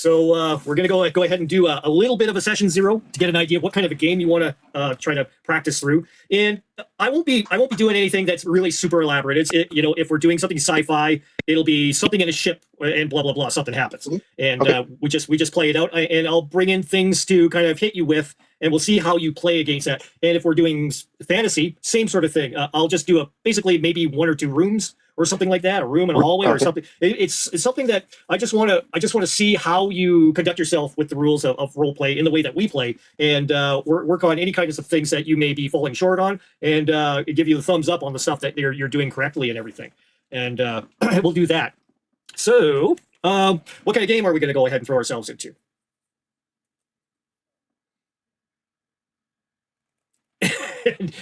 So we're going to go ahead and do a little bit of a session zero to get an idea of what kind of a game you want to try to practice through. And I won't be doing anything that's really super elaborate. If we're doing something sci-fi, it'll be something in a ship and blah blah blah. Something happens, and Okay. we just play it out. And I'll bring in things to kind of hit you with, and we'll see how you play against that. And if we're doing fantasy, same sort of thing. I'll just do basically maybe one or two rooms or something like that, a room and a hallway or something. It's something that I just want to see how you conduct yourself with the rules of role play in the way that we play, and work on any kinds of things that you may be falling short on, and give you the thumbs up on the stuff that you're doing correctly and everything. And we'll do that. So, what kind of game are we going to go ahead and throw ourselves into?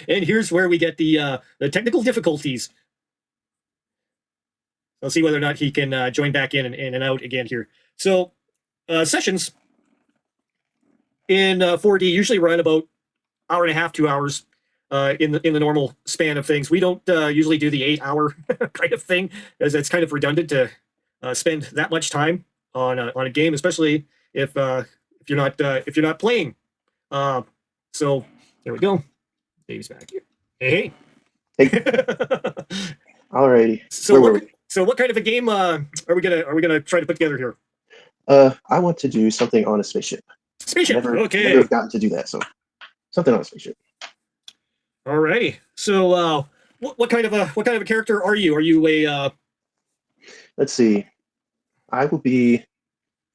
and here's where we get the technical difficulties. I'll see whether or not he can join back in and out again here. So sessions in 4D usually run about hour and a half, 2 hours in the normal span of things. We don't usually do the 8 hour kind of thing, as it's kind of redundant to spend that much time on a game, especially if you're not playing. So there we go. Dave's back here. Hey. Alrighty. So what kind of a game are we gonna try to put together here? I want to do something on a spaceship. Spaceship. Okay. Never have gotten to do that, so something on a spaceship. Alrighty. So what kind of a character are you? Are you a Let's see. I will be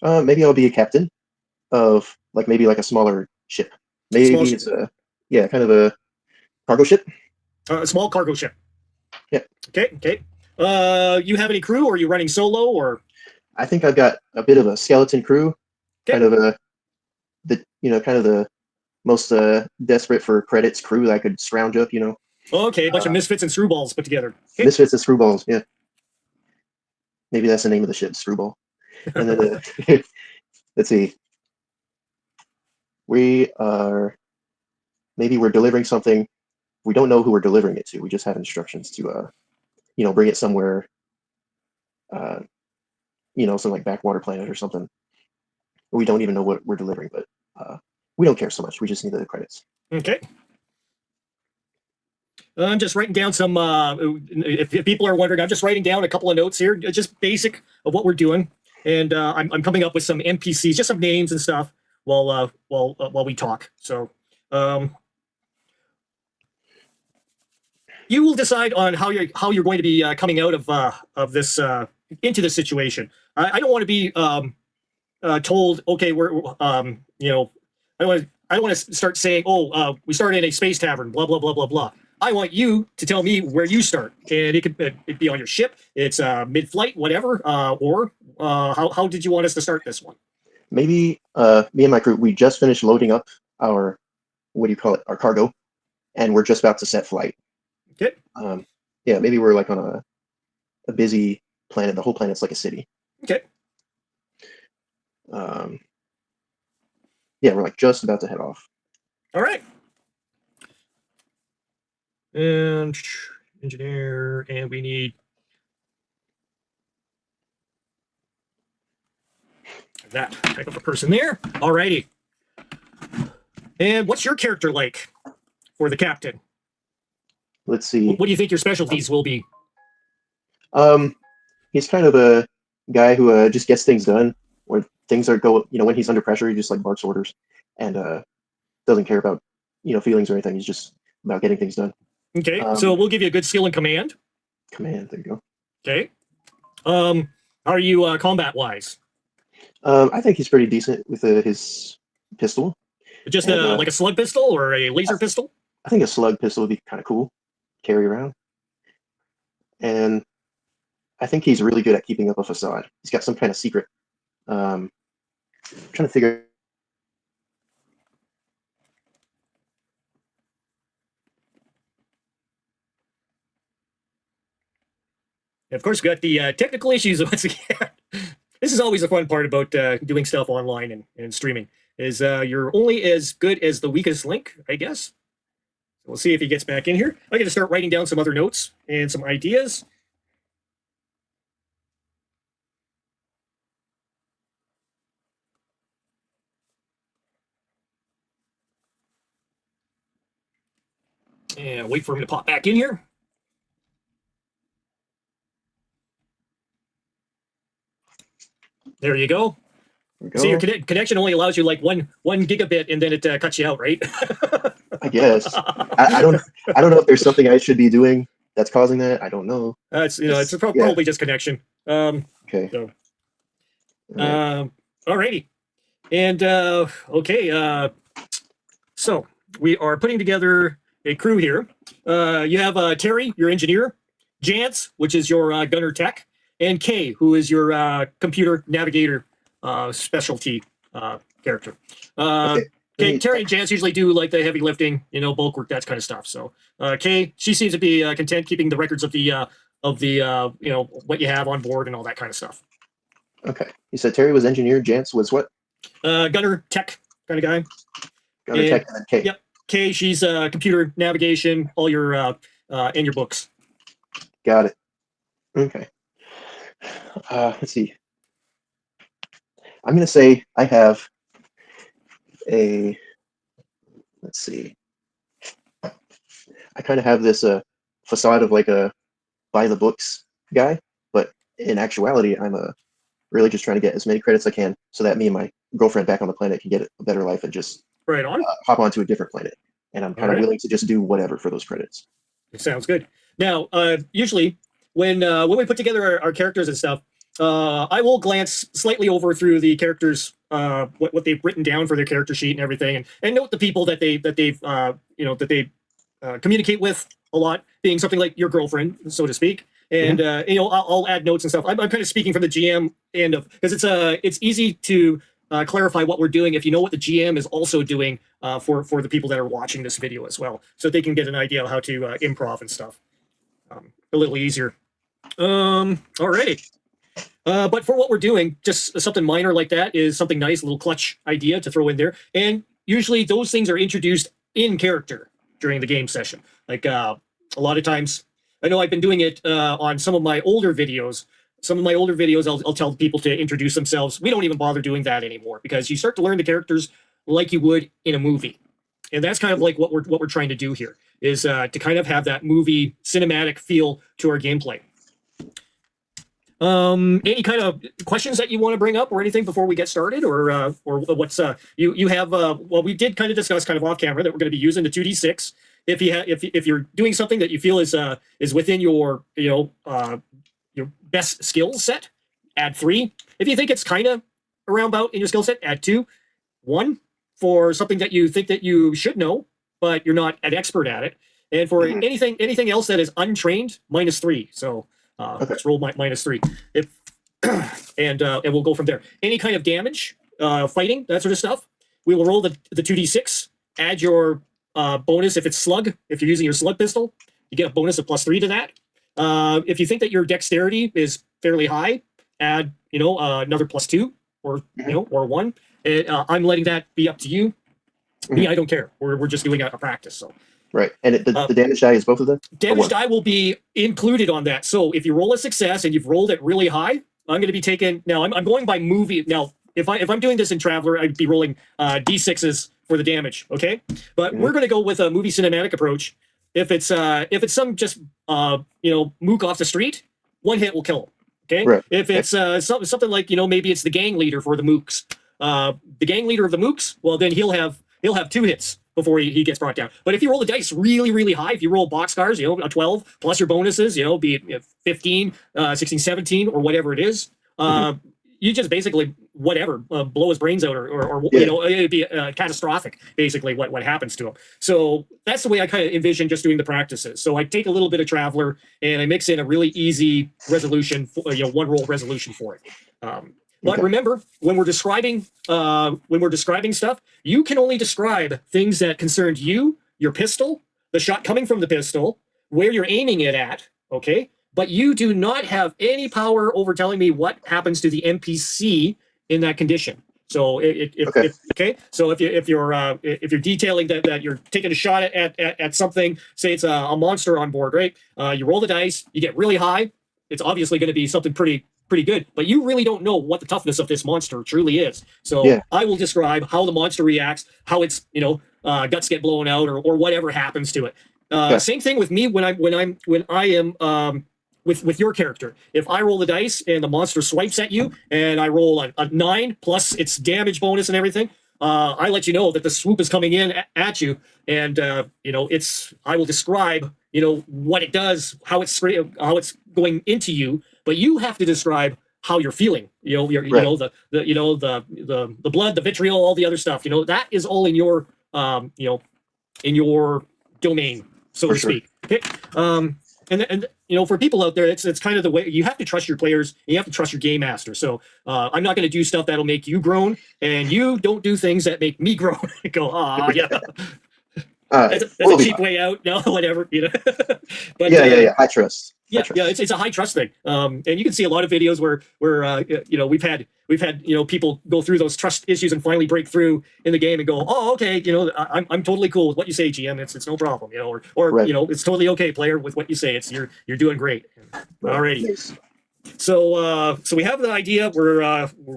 maybe I'll be a captain of maybe a smaller ship. Maybe it's kind of a cargo ship. A small cargo ship. Yeah. Okay. You have any crew, or are you running solo, or? I think I've got a bit of a skeleton crew. Okay. Kind of the most desperate for credits crew that I could scrounge up. Okay, a bunch of misfits and screwballs put together. Okay. Misfits and screwballs. Yeah. Maybe that's the name of the ship, Screwball. And then let's see. We're delivering something. We don't know who we're delivering it to. We just have instructions to bring it somewhere, some backwater planet or something. We don't even know what we're delivering, but we don't care so much. We just need the credits. Okay. I'm just writing down some, if people are wondering, I'm just writing down a couple of notes here, just basic of what we're doing. And I'm coming up with some NPCs, just some names and stuff while we talk. So you will decide on how you're going to be coming out of this into this situation. I don't want to be told, okay, I don't want to start saying, we started in a space tavern, blah blah blah blah blah. I want you to tell me where you start, and it could be on your ship. It's mid-flight, whatever, or how did you want us to start this one? Maybe me and my crew, we just finished loading up our our cargo, and we're just about to set flight. Okay. Yeah, maybe we're on a busy planet. The whole planet's like a city. Okay. Yeah, we're just about to head off. All right. And engineer, and we need that type of a person there. All righty. And what's your character like for the captain? Let's see. What do you think your specialties will be? He's kind of a guy who just gets things done. When things are when he's under pressure, he just barks orders and doesn't care about feelings or anything. He's just about getting things done. Okay, so we'll give you a good skill in command. Command, there you go. Okay. How are you combat wise? I think he's pretty decent with his pistol. Just like a slug pistol or a laser pistol? I think a slug pistol would be kind of cool, carry around. And I think he's really good at keeping up a facade. He's got some kind of secret. I'm trying to figure. And of course, we got the technical issues once again. This is always a fun part about doing stuff online and streaming. Is you're only as good as the weakest link, I guess. We'll see if he gets back in here. I'm going to start writing down some other notes and some ideas. And wait for him to pop back in here. There you go. There we go. See, your connection only allows you like one gigabit, and then it cuts you out, right? I guess. I don't know if there's something I should be doing that's causing that. I don't know. It's it's probably just connection. Okay. So, All right. alrighty, and okay. So we are putting together a crew here. You have Terry, your engineer, Jance, which is your gunner tech, and Kay, who is your computer navigator specialty character. Okay, Terry and Jance usually do like the heavy lifting, bulk work, that kind of stuff. So Kay, she seems to be content keeping the records of the what you have on board and all that kind of stuff. Okay. You said Terry was engineer. Jance was what? Gunner tech kind of guy. Gunner tech and then K. Yep. Kay, she's computer navigation, all your and your books. Got it. Okay. Let's see. I'm gonna say I have a. Let's see. I kind of have this facade of like a by the books guy, but in actuality, I'm really just trying to get as many credits as I can so that me and my girlfriend back on the planet can get a better life and just Right on. hop onto a different planet. And I'm kind of willing to just do whatever for those credits. It sounds good. Now, usually when we put together our characters and stuff, I will glance slightly over through the characters, what they've written down for their character sheet and everything, and note the people that they communicate with a lot, being something like your girlfriend, so to speak. And I'll add notes and stuff. I'm kind of speaking from the GM end of, because it's easy to clarify what we're doing if you know what the GM is also doing for the people that are watching this video as well, so they can get an idea of how to improv and stuff a little easier. Alrighty. But for what we're doing, just something minor like that is something nice, a little clutch idea to throw in there. And usually those things are introduced in character during the game session. Like a lot of times, I know I've been doing it on some of my older videos. Some of my older videos, I'll tell people to introduce themselves. We don't even bother doing that anymore because you start to learn the characters like you would in a movie. And that's kind of like what we're trying to do here, is to kind of have that movie cinematic feel to our gameplay. Any kind of questions that you want to bring up or anything before we get started, or what's you have? Well, we did kind of discuss kind of off camera that we're going to be using the 2d6. If you're doing something that you feel is within your your best skill set, add 3. If you think it's kind of around about in your skill set, add 2. 1 for something that you think that you should know, but you're not an expert at it. And for anything else that is untrained, -3. So let's roll -3. If and we'll go from there. Any kind of damage, fighting, that sort of stuff, we will roll the 2d6. Add your bonus if it's slug. If you're using your slug pistol, you get a bonus of +3 to that. If you think that your dexterity is fairly high, add another +2 or or 1. I'm letting that be up to you. Me, I don't care. We're just doing a practice. So right, and the damage die is both of them. Damage die will be included on that. So if you roll a success and you've rolled it really high, I'm going to be taking. Now I'm going by movie. Now if I'm doing this in Traveler, I'd be rolling d6s for the damage. Okay, but we're going to go with a movie cinematic approach. If it's some just mook off the street, 1 hit will kill him. Okay. Right. If it's something like maybe it's the gang leader for the mooks, the gang leader of the mooks, well then he'll have 2 hits before he gets brought down. But if you roll the dice really, really high, if you roll boxcars, a 12 plus your bonuses, be it 15, 16, 17, or whatever it is, you just basically blow his brains out, or it'd be catastrophic, basically what happens to him. So that's the way I kind of envision just doing the practices. So I take a little bit of Traveler and I mix in a really easy resolution, 1 roll resolution for it. But remember, when we're describing stuff, you can only describe things that concerned you, your pistol, the shot coming from the pistol, where you're aiming it at, okay? But you do not have any power over telling me what happens to the NPC in that condition. So so if you're detailing that you're taking a shot at something, say it's a monster on board, right? You roll the dice, you get really high. It's obviously going to be something pretty good, but you really don't know what the toughness of this monster truly is. So I will describe how the monster reacts, how its guts get blown out, or whatever happens to it. Okay. Same thing with me when I am with your character. If I roll the dice and the monster swipes at you, and I roll a 9 plus its damage bonus and everything, I let you know that the swoop is coming in at you, and I will describe what it does, how it's going into you, but you have to describe how you're feeling. Right. The blood, the vitriol, all the other stuff. That is all in your in your domain, so For to sure. speak. Okay. And for people out there, it's kind of the way you have to trust your players. And you have to trust your game master. So I'm not going to do stuff that'll make you groan, and you don't do things that make me groan. Go, yeah. All right. That's We'll a be cheap fine. way out. No, whatever. But Yeah. High trust. High yeah, trust. it's a high trust thing. And you can see a lot of videos where we've had people go through those trust issues and finally break through in the game and go, oh, okay, I'm totally cool with what you say, GM. It's no problem, or Right. it's totally okay, player, with what you say. It's you're doing great. Right. Alrighty. Nice. So we have the idea.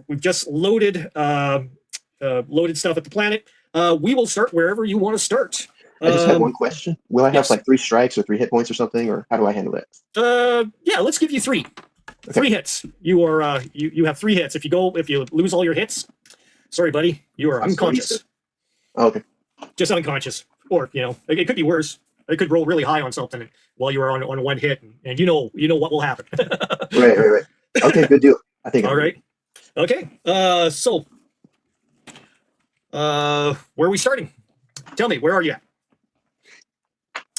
We've just loaded stuff at the planet. We will start wherever you want to start. I just have one question. Will I have yes. like 3 strikes or 3 hit points or something, or how do I handle that? Yeah, let's give you 3. Okay. 3 hits. You are you have 3 hits. If you lose all your hits, sorry, buddy, you are unconscious. Oh, okay. Just unconscious, or it could be worse. It could roll really high on something while you are on 1 hit, and you know what will happen. Right. Okay, good deal. I think. All right. Okay. So, where are we starting? Tell me, where are you at?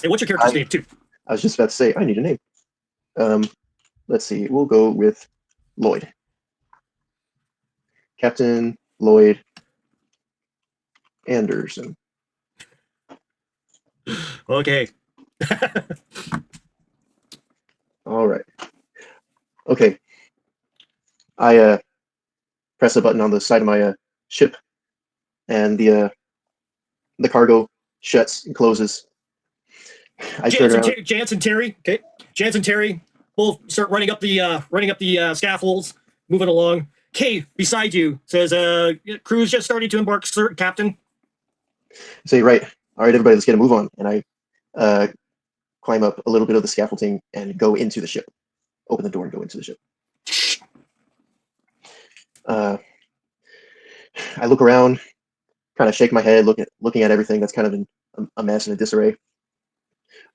And what's your character's name too? I was just about to say I need a name. Let's see. We'll go with Lloyd. Captain Lloyd Anderson. Okay. All right. Okay. I press a button on the side of my ship, and the cargo shuts and closes. I turn around. Jance and Terry. Okay. Jance and Terry both start running up the scaffolds, moving along. Kay, beside you, says, crew's just starting to embark, sir, Captain. Say, right. All right, everybody, let's get a move on. And I climb up a little bit of the scaffolding and go into the ship. Open the door and go into the ship. I look around, kind of shake my head, looking at everything that's kind of in a mess and a disarray.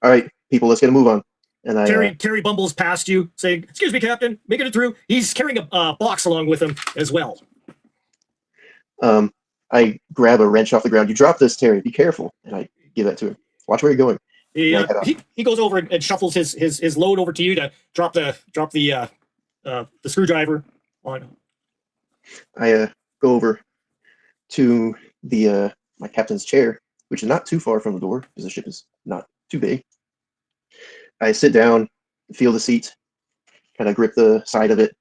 All right, people, let's get a move on. And Terry bumbles past you, saying, "Excuse me, Captain, making it through." He's carrying a box along with him as well. I grab a wrench off the ground. You drop this, Terry. Be careful. And I give that to him. Watch where you're going. He goes over and shuffles his load over to you to drop the screwdriver on. I go over to the my captain's chair, which is not too far from the door because the ship is not too big. I sit down, feel the seat, kind of grip the side of it,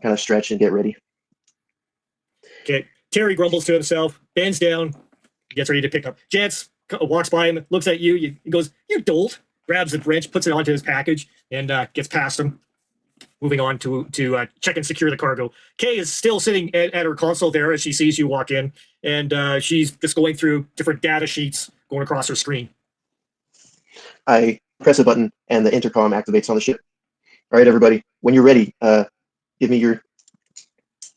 kind of stretch and get ready. Okay. Terry grumbles to himself, bends down, gets ready to pick up. Jance walks by him, looks at you. He goes, "You dolt!" Grabs the wrench, puts it onto his package, and gets past him. Moving on to check and secure the cargo. Kay is still sitting at her console there as she sees you walk in, and she's just going through different data sheets going across her screen. I press a button, and the intercom activates on the ship. All right, everybody, when you're ready, give me your.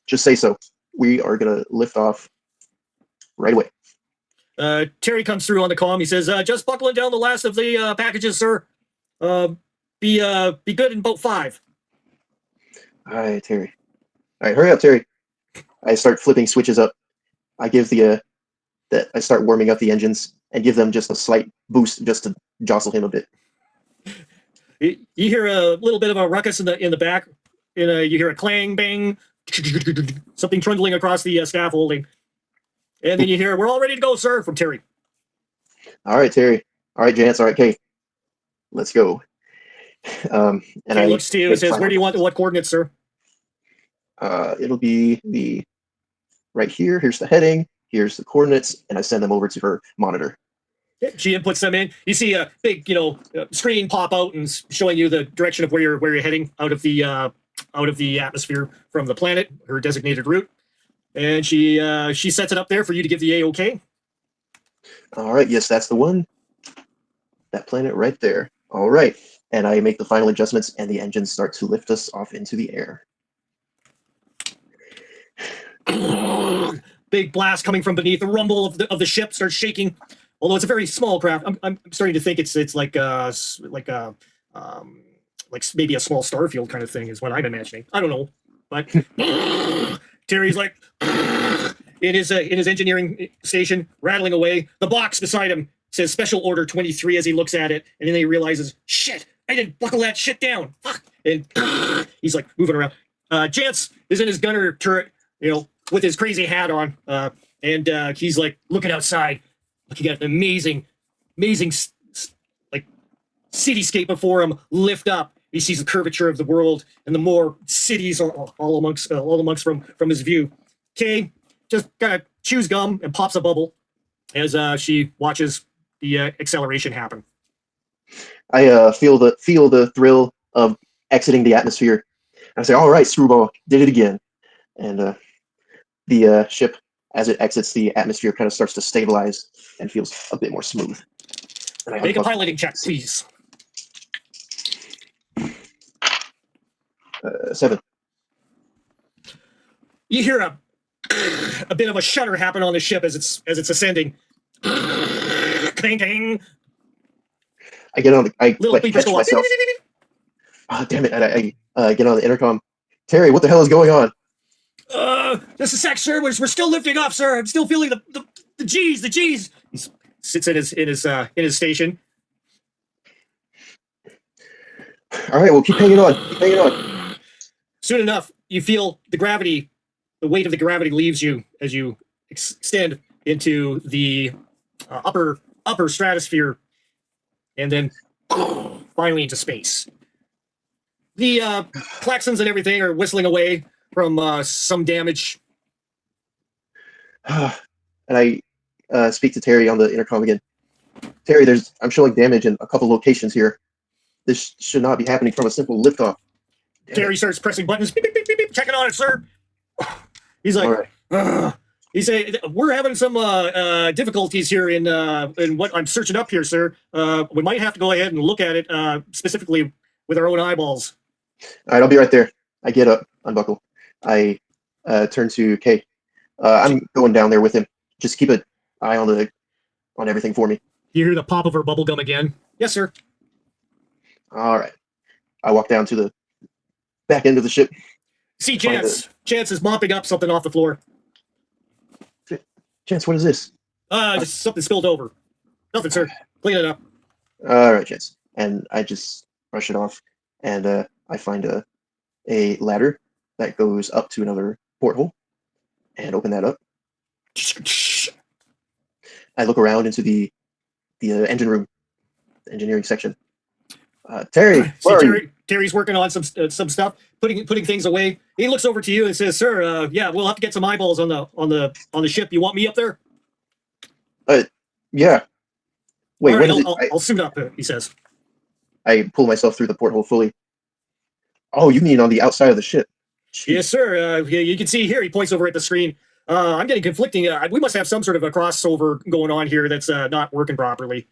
Just say so. We are gonna lift off right away. Terry comes through on the comm. He says, "Just buckling down the last of the packages, sir. Be good in about 5." All right, Terry. All right, hurry up, Terry. I start flipping switches up. I give I start warming up the engines and give them just a slight boost just to jostle him a bit. You hear a little bit of a ruckus in the back. You hear a clang, bang, something trundling across the scaffolding, and then you hear, "We're all ready to go, sir," from Terry. All right, Terry. All right, Jance. All right, Kay. Let's go. And Kay looks to you and says, "Where do you want what coordinates, sir?" It'll be right here. Here's the heading. Here's the coordinates, and I send them over to her monitor. She inputs them in. You see a big, screen pop out and showing you the direction of where you're heading out of the atmosphere from the planet, her designated route, and she sets it up there for you to give the A-OK. All right. Yes, that's the one. that planet right there. All right. And I make the final adjustments, and the engines start to lift us off into the air. Big blast coming from beneath. The rumble of the ship starts shaking. Although it's a very small craft, I'm starting to think it's like like maybe a small starfield kind of thing is what I'm imagining. I don't know, but Terry's like in his engineering station, rattling away. The box beside him says Special Order 23 as he looks at it, and then he realizes, shit, I didn't buckle that shit down. Fuck. And he's like moving around. Chance is in his gunner turret, with his crazy hat on, and he's like looking outside, looking at an amazing like cityscape before him lift up. He sees the curvature of the world and the more cities all amongst from his view. Kay just kind of chews gum and pops a bubble as she watches the acceleration happen. I feel the thrill of exiting the atmosphere. I say, all right, Screwball, did it again. And the ship, as it exits the atmosphere, kind of starts to stabilize and feels a bit more smooth. And Make a piloting check, please. 7. You hear a bit of a shudder happen on the ship as it's ascending. Clang, clang. I get on the Little beepers catch go off. myself. Oh, damn it! And I get on the intercom. Terry, what the hell is going on? Just a sec, sir. We're still lifting off, sir. I'm still feeling the G's. He sits in his station. All right, well, keep hanging on. Keep hanging on. Soon enough, you feel the weight of the gravity leaves you as you extend into the upper stratosphere, and then finally into space. The klaxons and everything are whistling away from some damage. And I speak to Terry on the intercom again. Terry, I'm showing damage in a couple locations here. This should not be happening from a simple liftoff. Terry starts pressing buttons. Beep, beep, beep, beep, beep, checking on it, sir. He's like, right. He's saying, we're having some difficulties here in what I'm searching up here, sir. We might have to go ahead and look at it specifically with our own eyeballs. All right, I'll be right there. I get up, unbuckle. I turn to Kay. I'm going down there with him. Just keep an eye on everything for me. You hear the pop of her bubble gum again. Yes, sir. All right. I walk down to the back end of the ship. See Chance. Chance is mopping up something off the floor. Chance, what is this? Just something spilled over. Nothing, sir. Clean it up. All right, Chance. And I just brush it off, and I find a ladder that goes up to another porthole, and open that up. I look around into the engine room, the engineering section. Terry, Terry's working on some stuff, putting things away. He looks over to you and says, "Sir, yeah, we'll have to get some eyeballs on the ship. You want me up there?" Yeah. Wait, right, what is it? I'll suit up. He says. I pull myself through the porthole fully. Oh, you mean on the outside of the ship? Jeez. Yes, sir. You can see here. He points over at the screen. I'm getting conflicting. We must have some sort of a crossover going on here that's not working properly.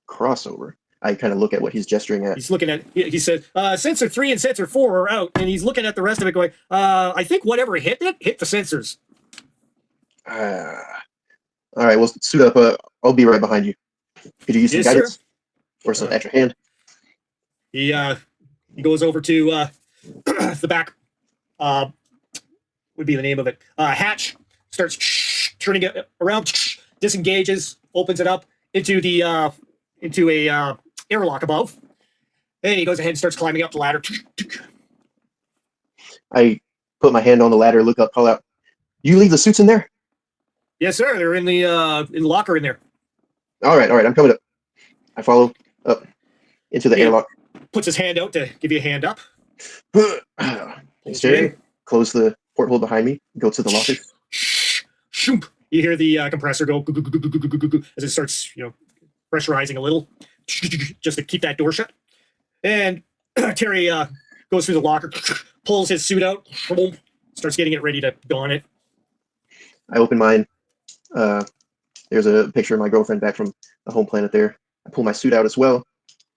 Crossover. I kind of look at what he's gesturing at. He's looking at. He said, "Sensor 3 and sensor 4 are out," and he's looking at the rest of it, going, "I think whatever hit the sensors." All right, well, suit up. I'll be right behind you. Could you use some guidance or some extra hand? He goes over to the back. Would be the name of it. Hatch starts turning it around, disengages, opens it up into a airlock above, and he goes ahead and starts climbing up the ladder. I put my hand on the ladder, look up, call out, "You leave the suits in there?" Yes, sir. They're in the locker in there. All right, I'm coming up. I follow up into the airlock. Puts his hand out to give you a hand up. Thanks, Jerry. Close the porthole behind me. Go to the locker. You hear the compressor go as it starts, pressurizing a little, just to keep that door shut. And Terry goes through the locker, pulls his suit out, starts getting it ready to don it. I open mine. There's a picture of my girlfriend back from the home planet there. I pull my suit out as well.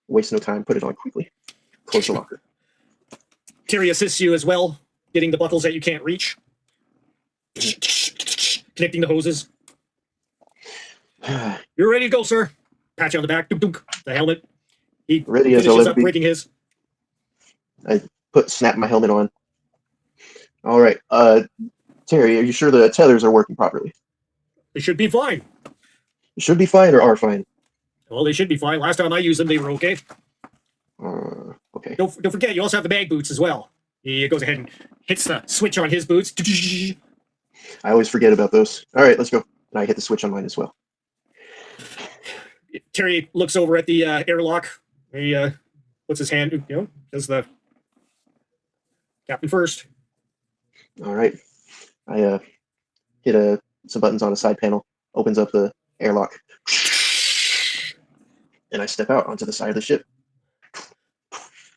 Waste no time. Put it on quickly. Close the locker. Terry assists you as well, getting the buckles that you can't reach, connecting the hoses. You're ready to go, sir. Pat you on the back. Dunk, dunk. The helmet. He Ready as I'll finishes ever up be. breaking his. I snap my helmet on. All right. Terry, are you sure the tethers are working properly? They should be fine. Should be fine or are fine? Well, they should be fine. Last time I used them, they were okay. Okay. Don't forget, you also have the mag boots as well. He goes ahead and hits the switch on his boots. I always forget about those. All right, let's go. And I hit the switch on mine as well. Terry looks over at the airlock. He puts his hand, does the captain first. All right. I hit some buttons on a side panel. Opens up the airlock. And I step out onto the side of the ship.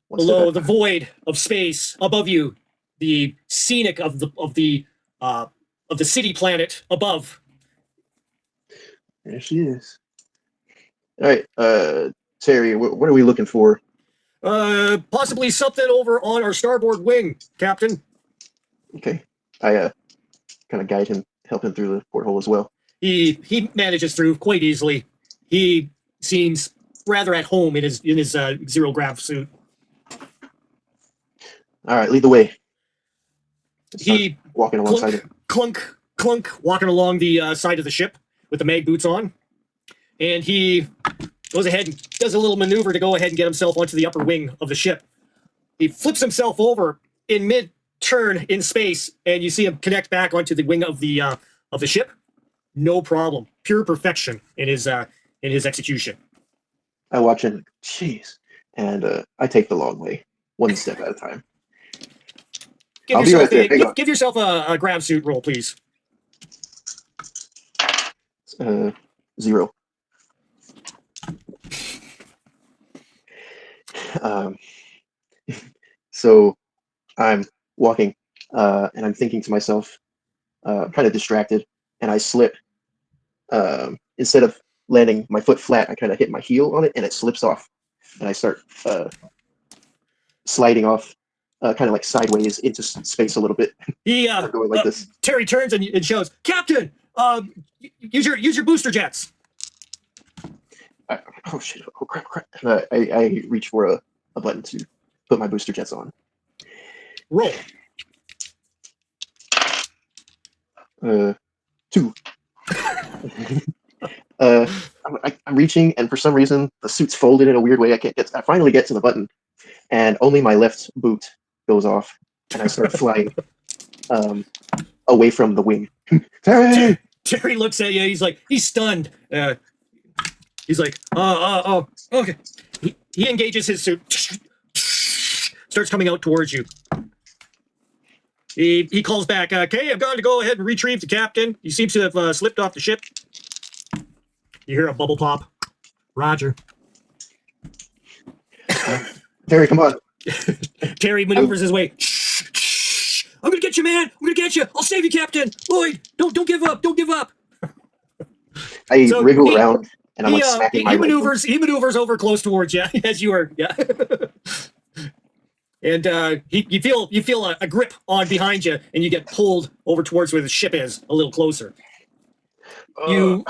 Below the void of space, above you, the scenic of the city planet above. There she is. All right, Terry, what are we looking for? Possibly something over on our starboard wing, Captain. Okay, I kind of guide him, help him through the porthole as well. He manages through quite easily. He seems rather at home in his zero grav suit. All right, lead the way. He walking alongside him. Clunk, walking along the side of the ship with the mag boots on. And he goes ahead and does a little maneuver to go ahead and get himself onto the upper wing of the ship. He flips himself over in mid-turn in space, and you see him connect back onto the wing of the ship. No problem. Pure perfection in his execution. I watch him, jeez, and I take the long way, one step at a time. Give yourself a grab suit roll, please. 0. So I'm walking, and I'm thinking to myself, kind of distracted, and I slip. Instead of landing my foot flat, I kind of hit my heel on it, and it slips off, and I start sliding off, kind of like sideways into space a little bit. I'm going like this. Terry turns and shows, Captain, use your booster jets. Oh shit! Oh crap! I reach for a button to put my booster jets on. Roll. 2. I'm reaching, and for some reason the suit's folded in a weird way. I finally get to the button, and only my left boot goes off, and I start flying away from the wing. Terry looks at you. He's stunned. He's like, okay. He engages his suit, starts coming out towards you. He calls back, okay, I've got to go ahead and retrieve the captain. He seems to have slipped off the ship. You hear a bubble pop. Roger. Terry, come on. Terry maneuvers his way. I'm gonna get you, man. I'm gonna get you. I'll save you, Captain. Lloyd, don't give up. Don't give up. I wriggle around, and I'm smacking my leg. He maneuvers over close towards you as you are. Yeah. And you feel a grip on behind you, and you get pulled over towards where the ship is, a little closer. You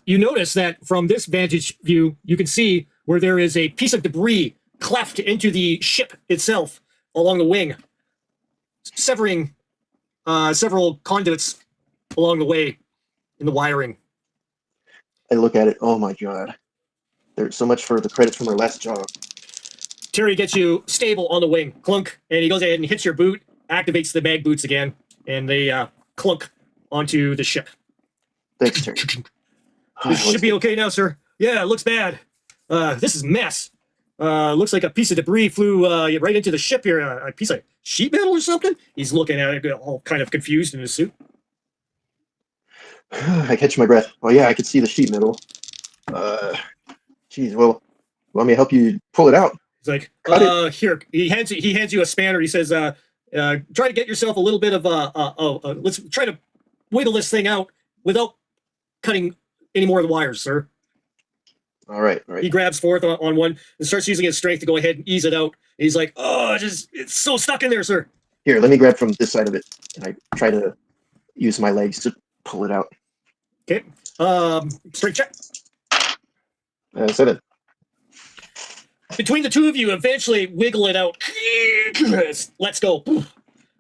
notice that from this vantage view, you can see where there is a piece of debris cleft into the ship itself along the wing, severing several conduits along the way in the wiring. I look at it. Oh my god! There's so much for the credits from our last job. Terry gets you stable on the wing, clunk, and he goes ahead and hits your boot, activates the mag boots again, and they clunk onto the ship. Thanks, Terry. This should be okay now, sir. Yeah, it looks bad. This is a mess. Looks like a piece of debris flew right into the ship here. A piece of sheet metal or something? He's looking at it all kind of confused in his suit. I catch my breath. Oh yeah, I can see the sheet metal. Geez, well, want me to help you pull it out? He's like, here. He hands you a spanner. He says, try to get yourself a little bit of let's try to wiggle this thing out without cutting any more of the wires, sir. All right, all He right. grabs forth on one and starts using his strength to go ahead and ease it out. He's like, "Oh, it's so stuck in there, sir." Here, let me grab from this side of it, and I try to use my legs to pull it out. Okay. Strength check. 7. Between the two of you, eventually wiggle it out. Let's go.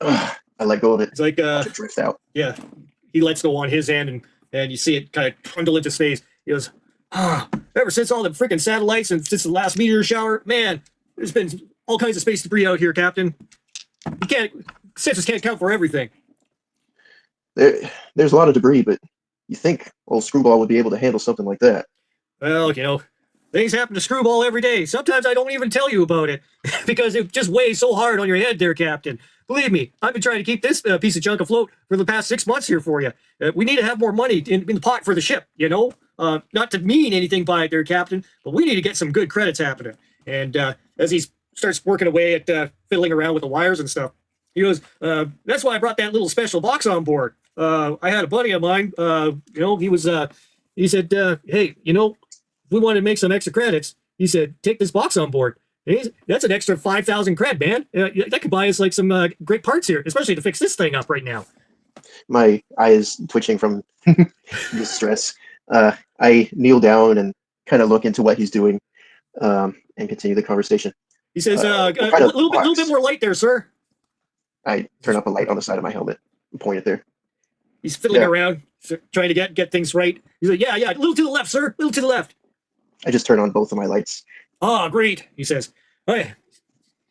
I let go of it. It's like, Watch it drift out. yeah, he lets go on his end, and you see it kind of trundle into space. He goes, ever since all the freaking satellites and since the last meteor shower, man, there's been all kinds of space debris out here, Captain. You can't, sensors can't count for everything. There's a lot of debris, but you think old Screwball would be able to handle something like that? Well, things happen to Screwball every day. Sometimes I don't even tell you about it because it just weighs so hard on your head there, Captain. Believe me, I've been trying to keep this piece of junk afloat for the past 6 months here for you. We need to have more money in the pot for the ship, not to mean anything by it there, Captain, but we need to get some good credits happening. And as he starts working away at fiddling around with the wires and stuff, he goes, that's why I brought that little special box on board. I had a buddy of mine, he said, hey, we wanted to make some extra credits. He said, take this box on board. That's an extra 5,000 cred, man. That could buy us like some great parts here, especially to fix this thing up right now. My eyes twitching from distress. I kneel down and kind of look into what he's doing, and continue the conversation. He says, a little bit more light there, sir. I turn up a light on the side of my helmet and point it there. He's fiddling around, trying to get things right. He's like, yeah, a little to the left, sir. A little to the left. I just turn on both of my lights. Ah, great, he says. Hey.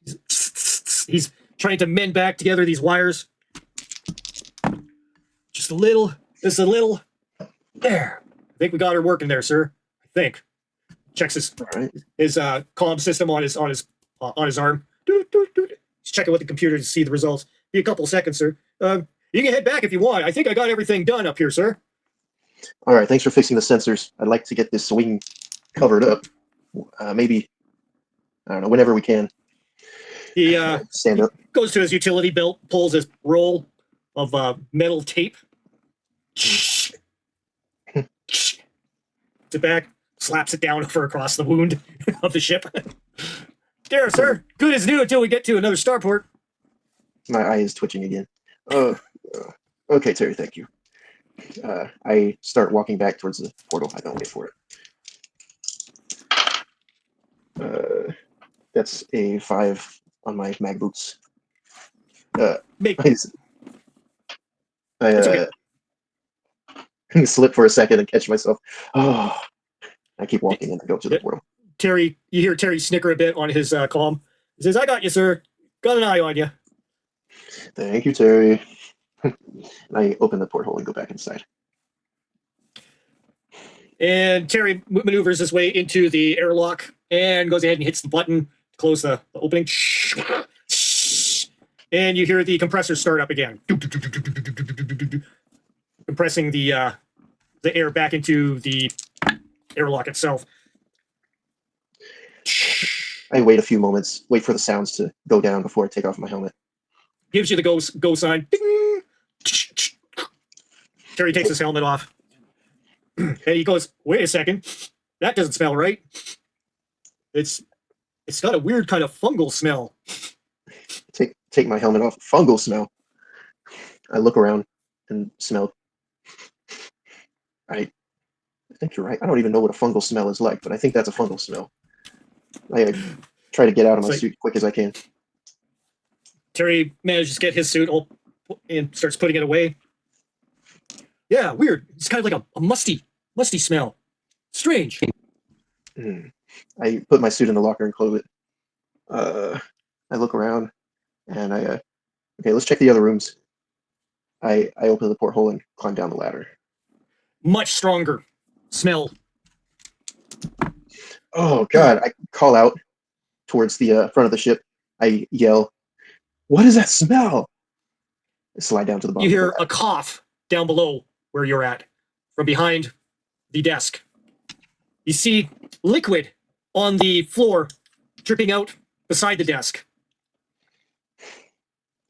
He's trying to mend back together these wires. Just a little. There. I think we got her working there, sir. I think. Checks his comm system on his arm. He's checking with the computer to see the results. Be a couple seconds, sir. You can head back if you want. I think I got everything done up here, sir. All right, thanks for fixing the sensors. I'd like to get this wing covered up. Maybe, I don't know, whenever we can. He stand up. Goes to his utility belt, pulls his roll of metal tape. Puts it back, slaps it down over across the wound of the ship. There, sir. Good as new until we get to another starport. My eye is twitching again. Okay, Terry, thank you. I start walking back towards the portal. I don't wait for it. That's a 5 on my mag boots. I slip for a second and catch myself. Oh, I keep walking and I go to the portal. You hear Terry snicker a bit on his comm. He says, I got you, sir. Got an eye on you. Thank you, Terry. And I open the porthole and go back inside. And Terry maneuvers his way into the airlock and goes ahead and hits the button to close the opening. And you hear the compressor start up again, compressing the air back into the airlock itself. I wait a few moments, wait for the sounds to go down before I take off my helmet. Gives you the go sign. Ding! Terry takes his helmet off. And he goes, wait a second. That doesn't smell right. It's got a weird kind of fungal smell. Take my helmet off. Fungal smell. I look around and smell. I think you're right. I don't even know what a fungal smell is like, but I think that's a fungal smell. I try to get out of my suit quick as I can. Terry manages to get his suit and starts putting it away. Yeah, weird. It's kind of like a musty smell. Strange. I put my suit in the locker and close it. I look around and okay, let's check the other rooms. I open the porthole and climb down the ladder. Much stronger smell. Oh God! I call out towards the front of the ship. I yell, "What is that smell?" I slide down to the bottom. You hear a cough down below where you're at, from behind the desk. You see liquid on the floor dripping out beside the desk.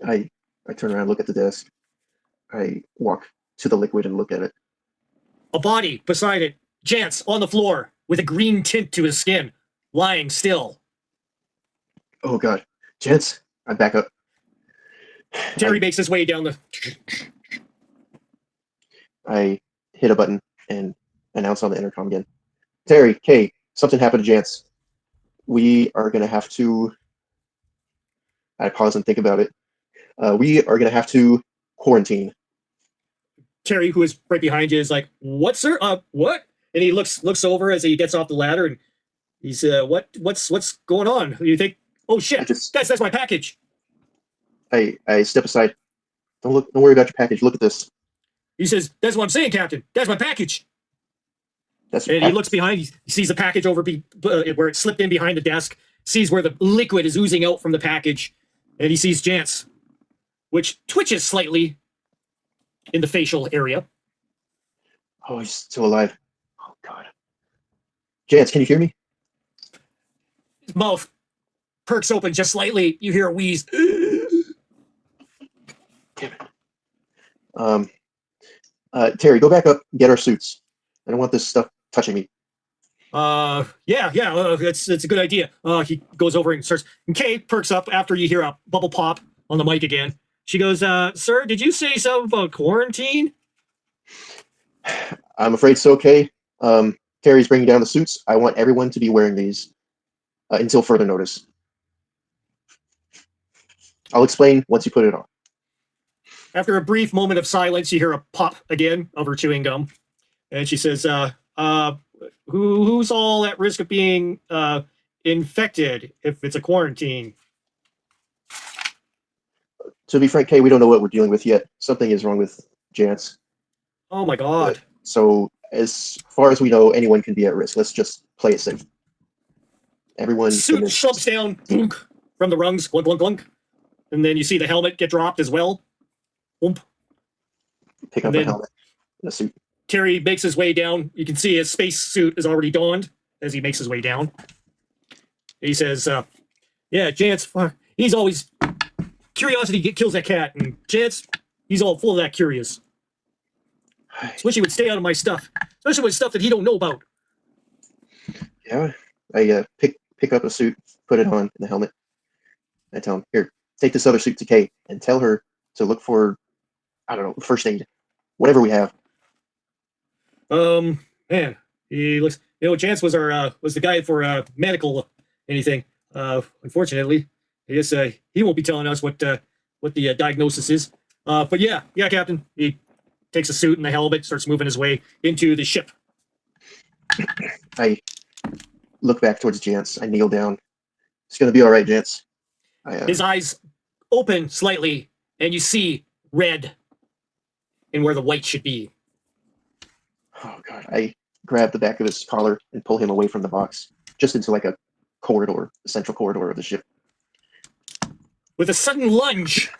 I turn around, look at the desk. I walk to the liquid and look at it. A body beside it. Jance on the floor with a green tint to his skin, lying still. Oh god, gents, I'm back up. Terry makes his way down the. I hit a button and announce on the intercom again. Terry, Kay, something happened to Jance. We are gonna have to. I pause and think about it. We are gonna have to quarantine. Terry, who is right behind you, is like, "What, sir? What?" And he looks over as he gets off the ladder, and he's, "What's going on? You think? Oh shit, guys, that's my package." I step aside. Don't worry about your package. Look at this. He says, "That's what I'm saying, Captain. That's my package." That's And he looks behind. He sees the package over where it slipped in behind the desk. Sees where the liquid is oozing out from the package, and he sees Jance, which twitches slightly in the facial area. Oh, he's still alive. Oh god. Jance, can you hear me? His mouth perks open just slightly. You hear a wheeze. Damn it. Terry, go back up. Get our suits. I don't want this stuff touching me. Yeah, it's a good idea. He goes over and starts. And Kay perks up after you hear a bubble pop on the mic again. She goes, "Sir, did you say something about quarantine?" I'm afraid so, Kay. Terry's bringing down the suits. I want everyone to be wearing these until further notice. I'll explain once you put it on. After a brief moment of silence, you hear a pop again of her chewing gum, and she says, who's all at risk of being infected if it's a quarantine?" To be frank, Kay, we don't know what we're dealing with yet. Something is wrong with Jance. Oh my god. So as far as we know, anyone can be at risk. Let's just play it safe. Everyone. Suit slumps down boonk, from the rungs, glunk, glunk, glunk. And then you see the helmet get dropped as well. Boomp. Pick up a helmet and a suit. Terry makes his way down. You can see his space suit is already donned as he makes his way down. He says, yeah, Jance, he's always... Curiosity kills that cat, and Jance, he's all full of that curious. I wish he would stay out of my stuff, especially with stuff that he don't know about. Yeah, I pick up a suit, put it on, and the helmet. I tell him, here, take this other suit to Kay, and tell her to look for, I don't know, first aid, whatever we have. Man, he looks. Jance was our was the guy for medical anything. Unfortunately, I guess he won't be telling us what the diagnosis is. But yeah, Captain. He takes a suit and the helmet, starts moving his way into the ship. I look back towards Jance. I kneel down. It's gonna be all right, Jance. His eyes open slightly, and you see red in where the white should be. Oh god! I grab the back of his collar and pull him away from the box, just into like a corridor, the central corridor of the ship. With a sudden lunge,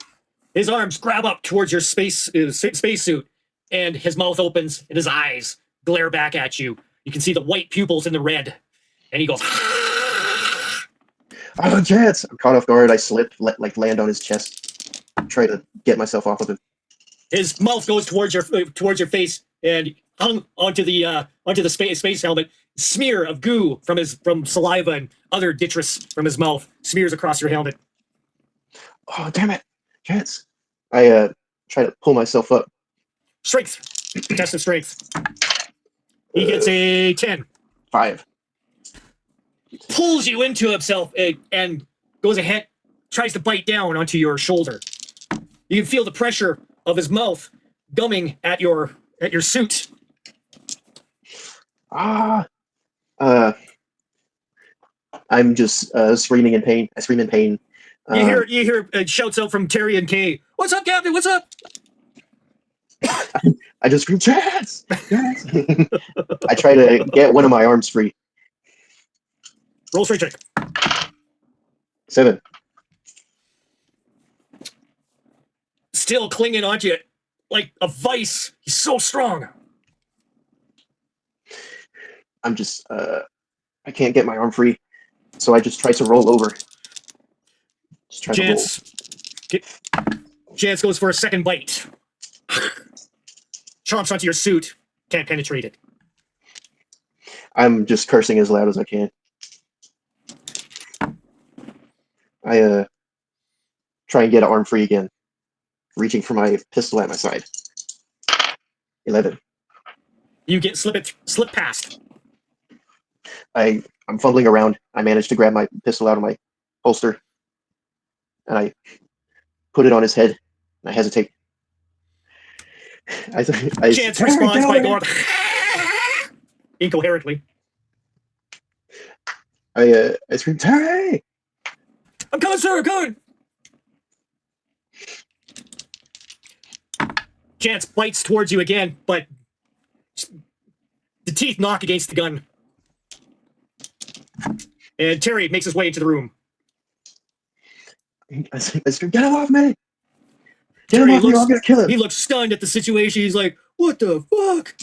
his arms grab up towards your spacesuit, and his mouth opens and his eyes glare back at you. You can see the white pupils in the red, and he goes. Oh, Jance! I'm caught off guard. I slip, land on his chest, try to get myself off of him. His mouth goes towards your face, and hung onto the space helmet. Smear of goo from saliva and other detritus from his mouth smears across your helmet. Oh, damn it, Jance! I try to pull myself up. Strength, test of strength. He gets a 10. 5. Pulls you into himself and goes ahead, tries to bite down onto your shoulder. You can feel the pressure of his mouth gumming at your suit. I'm just screaming in pain. I scream in pain. You hear shouts out from Terry and Kay. "What's up, Captain? What's up?" I just scream, Jance! Jance! I try to get one of my arms free. Roll straight check. 7. Still clinging onto you like a vice. He's so strong. I'm just, I can't get my arm free, so I just try to roll over. Just try to roll. Jance goes for a second bite. Chomps onto your suit. Can't penetrate it. I'm just cursing as loud as I can. I try and get arm free again, reaching for my pistol at my side. 11. You get slip past. I'm fumbling around. I manage to grab my pistol out of my holster, and I put it on his head. And I hesitate. Chance responds by going incoherently. I scream, Terry! I'm coming, sir. I'm coming. Chance bites towards you again, but the teeth knock against the gun. And Terry makes his way into the room. I scream, get him off me! Get him off me, or I'm gonna kill him! He looks stunned at the situation. He's like, what the fuck?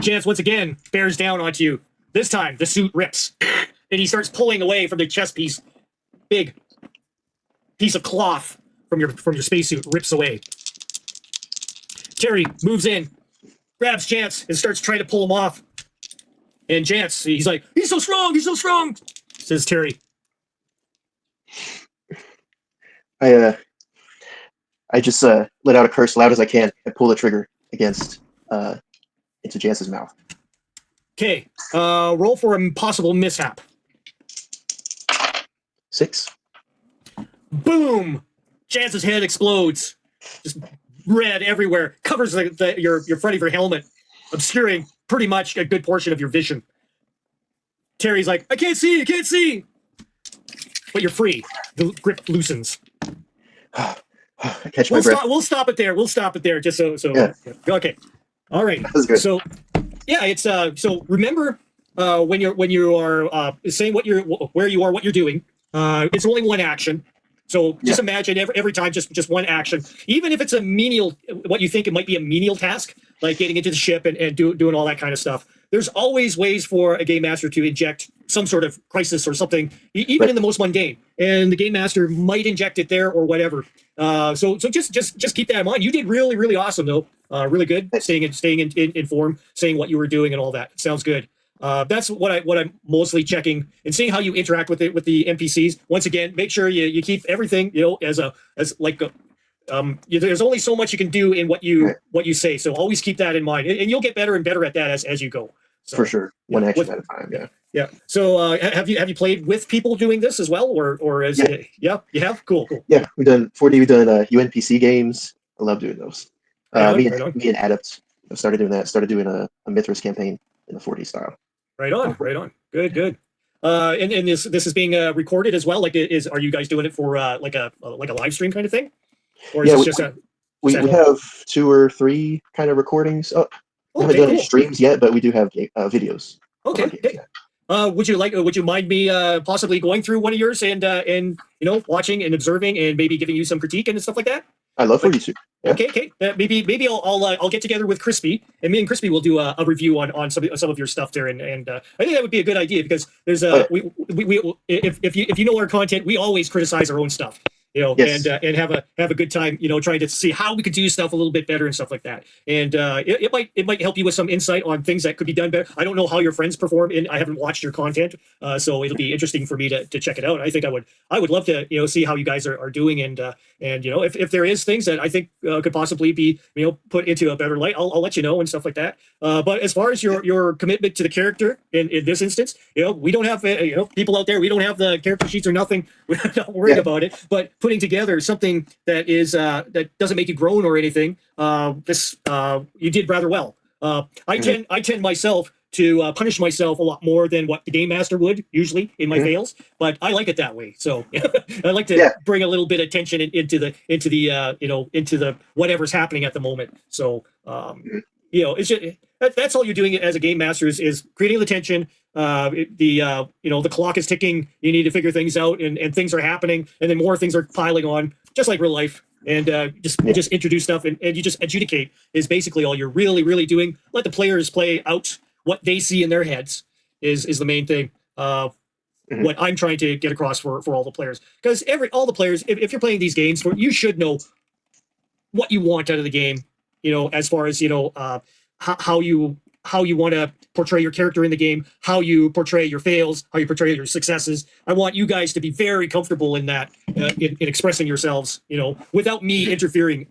Chance once again bears down onto you. This time, the suit rips. And he starts pulling away from the chest piece. Big piece of cloth from your spacesuit rips away. Terry moves in, grabs Chance, and starts trying to pull him off. And Chance, he's like, he's so strong, says Terry. I just let out a curse loud as I can and pull the trigger against into Chance's mouth. Okay, roll for a possible mishap. 6. Boom! Chance's head explodes. Just red everywhere. Covers your front of your helmet, obscuring pretty much a good portion of your vision. Terry's like, I can't see! But you're free. The grip loosens. I catch my breath. We'll stop it there, just so. Yeah. Okay. All right. That's good. So, yeah, it's so remember when you are saying where you are, what you're doing. It's only one action. So just imagine every time just one action, even if it's a menial, what you think it might be a menial task, like getting into the ship and doing all that kind of stuff. There's always ways for a game master to inject some sort of crisis or something, even in the most mundane. And the game master might inject it there or whatever. So just keep that in mind. You did really, really awesome though. Really good. Staying in form, saying what you were doing and all that. Sounds good. That's what I'm mostly checking and seeing how you interact with the NPCs. Once again, make sure you keep everything, there's only so much you can do in what you say. So always keep that in mind, and you'll get better and better at that as you go. So, for sure, one action at a time. Yeah. Yeah. So have you played with people doing this as well, or is it? Yeah, you have. Cool. Yeah, we've done 4D. We've done UNPC games. I love doing those. Me and Adept started doing that. Started doing a Mithras campaign in the 4D style. Right on. Good. And this is being recorded as well. Like, are you guys doing it for like a live stream kind of thing, or is it just we have 2 or 3 kind of recordings up. We haven't done any streams yet, but we do have videos. Okay. Would you mind me possibly going through one of yours and watching and observing and maybe giving you some critique and stuff like that? I'd love for you to. Yeah. Okay. Maybe I'll get together with Crispy, and me and Crispy will do a review on some of your stuff there, and I think that would be a good idea because there's we if you know our content, we always criticize our own stuff. Yes. And have a good time, trying to see how we could do stuff a little bit better and stuff like that. And it might help you with some insight on things that could be done better. I don't know how your friends perform, and I haven't watched your content, so it'll be interesting for me to check it out. I think I would love to see how you guys are doing, and if there is things that I think could possibly be put into a better light, I'll let you know and stuff like that. But as far as your commitment to the character in this instance, we don't have people out there. We don't have the character sheets or nothing. We're not worried about it, but putting together something that is that doesn't make you groan or anything. You did rather well. I tend myself to punish myself a lot more than what the game master would usually in my fails, but I like it that way. So I like to bring a little bit of tension into the whatever's happening at the moment. So it's just, that's all you're doing as a game master is creating the tension. The clock is ticking. You need to figure things out, and things are happening, and then more things are piling on, just like real life. And just introduce stuff, and you just adjudicate is basically all you're really doing. Let the players play out what they see in their heads is the main thing. What I'm trying to get across for all the players, because all the players, if you're playing these games, you should know what you want out of the game. As far as how you how you want to portray your character in the game, how you portray your fails, how you portray your successes. I want you guys to be very comfortable in that, in expressing yourselves, without me interfering,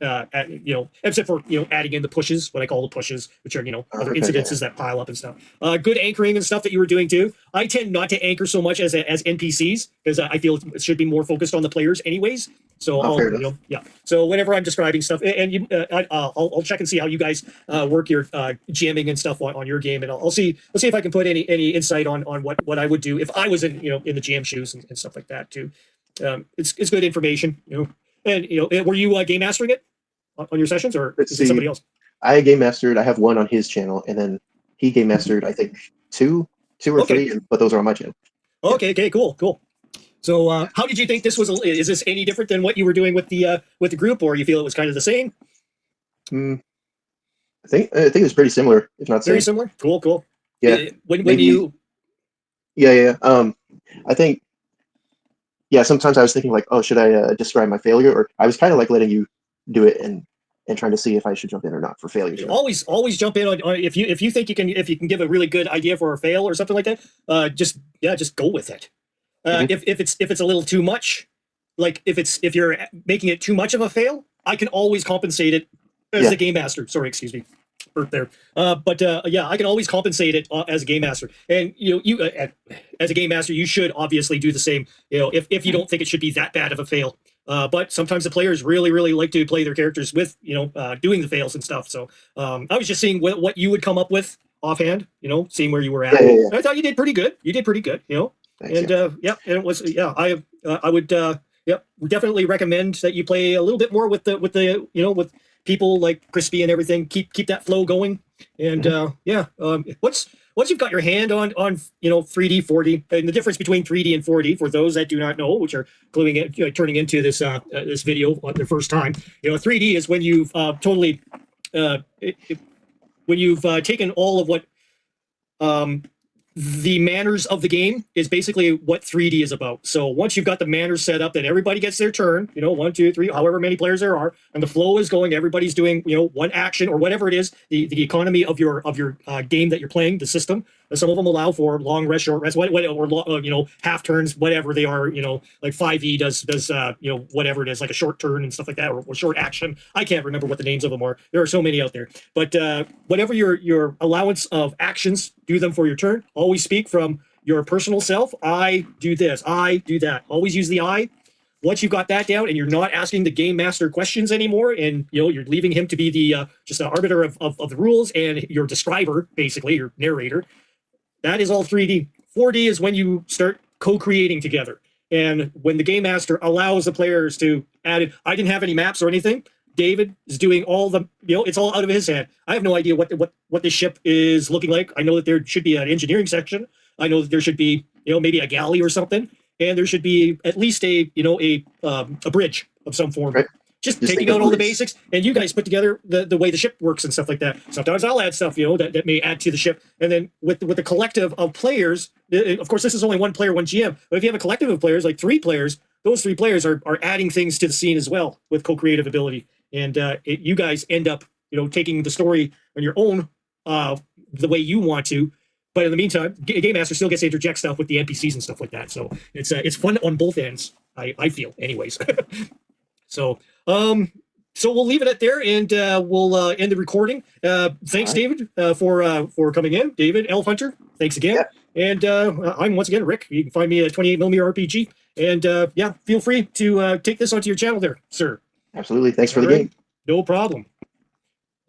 except for, adding in the pushes, what I call the pushes, which are, other Okay, incidences that pile up and stuff. Good anchoring and stuff that you were doing too. I tend not to anchor so much as NPCs because I feel it should be more focused on the players anyways. So fair enough. So whenever I'm describing stuff, and I'll check and see how you guys work your jamming and stuff on your game, and I'll see if I can put any insight on what I would do if I was in in the jam shoes and stuff like that too. It's good information, And were you game mastering it on your sessions, or is it somebody else? I game mastered. I have one on his channel, and then he game mastered, I think, two or three, but those are on my channel. Okay, cool. So, how did you think this was? Is this any different than what you were doing with the group, or you feel it was kind of the same? I think it was pretty similar, if not Very same. similar. Cool. Yeah. When you. Yeah. I think. Yeah. Sometimes I was thinking like, oh, should I describe my failure, or I was kind of like letting you do it and trying to see if I should jump in or not for failures. Always jump in on if you think you can give a really good idea for a fail or something like that. Just go with it. If it's a little too much, like if you're making it too much of a fail, I can always compensate it as a game master. Sorry, excuse me, hurt there. I can always compensate it as a game master. And you as a game master, you should obviously do the same. If you don't think it should be that bad of a fail. But sometimes the players really, really like to play their characters with doing the fails and stuff. So I was just seeing what you would come up with offhand. Seeing where you were at. Yeah. I thought you did pretty good. Thanks, And and it was I would definitely recommend that you play a little bit more with with people like Crispy and everything. Keep that flow going. And once you've got your hand on 3D, 4D, and the difference between 3D and 4D for those that do not know, which are turning into this this video on their first time. 3D is when you've totally when you've taken all of what the manners of the game is basically what 3D is about. So once you've got the manners set up, then everybody gets their turn, 1, 2, 3, however many players there are, and the flow is going, everybody's doing, one action or whatever it is, the economy of your game that you're playing, the system. Some of them allow for long rest, short rest, or half turns, whatever they are, like 5e does whatever it is, like a short turn and stuff like that, or short action. I can't remember what the names of them are. There are so many out there. But whatever your allowance of actions, do them for your turn. Always speak from your personal self. I do this, I do that. Always use the I. Once you've got that down and you're not asking the game master questions anymore, and you're leaving him to be the just an arbiter of the rules and your describer, basically your narrator. That is all 3D. 4D is when you start co-creating together. And when the game master allows the players to add it, I didn't have any maps or anything. David is doing all the, it's all out of his head. I have no idea what this ship is looking like. I know that there should be an engineering section. I know that there should be, maybe a galley or something. And there should be at least a bridge of some form. Right. Just taking out all the basics, and you guys put together the way the ship works and stuff like that. Sometimes I'll add stuff, that may add to the ship. And then with the collective of players, of course, this is only one player, one GM. But if you have a collective of players, like 3 players, those 3 players are adding things to the scene as well with co-creative ability. And you guys end up, taking the story on your own the way you want to. But in the meantime, Game Master still gets to interject stuff with the NPCs and stuff like that. So it's fun on both ends, I feel, anyways. So we'll leave it at there, and we'll end the recording. Thanks, David, for coming in. David, Elf Hunter, thanks again. Yeah. And I'm once again Rick. You can find me at 28mm RPG. And feel free to take this onto your channel there, sir. Absolutely. Thanks for the game. No problem.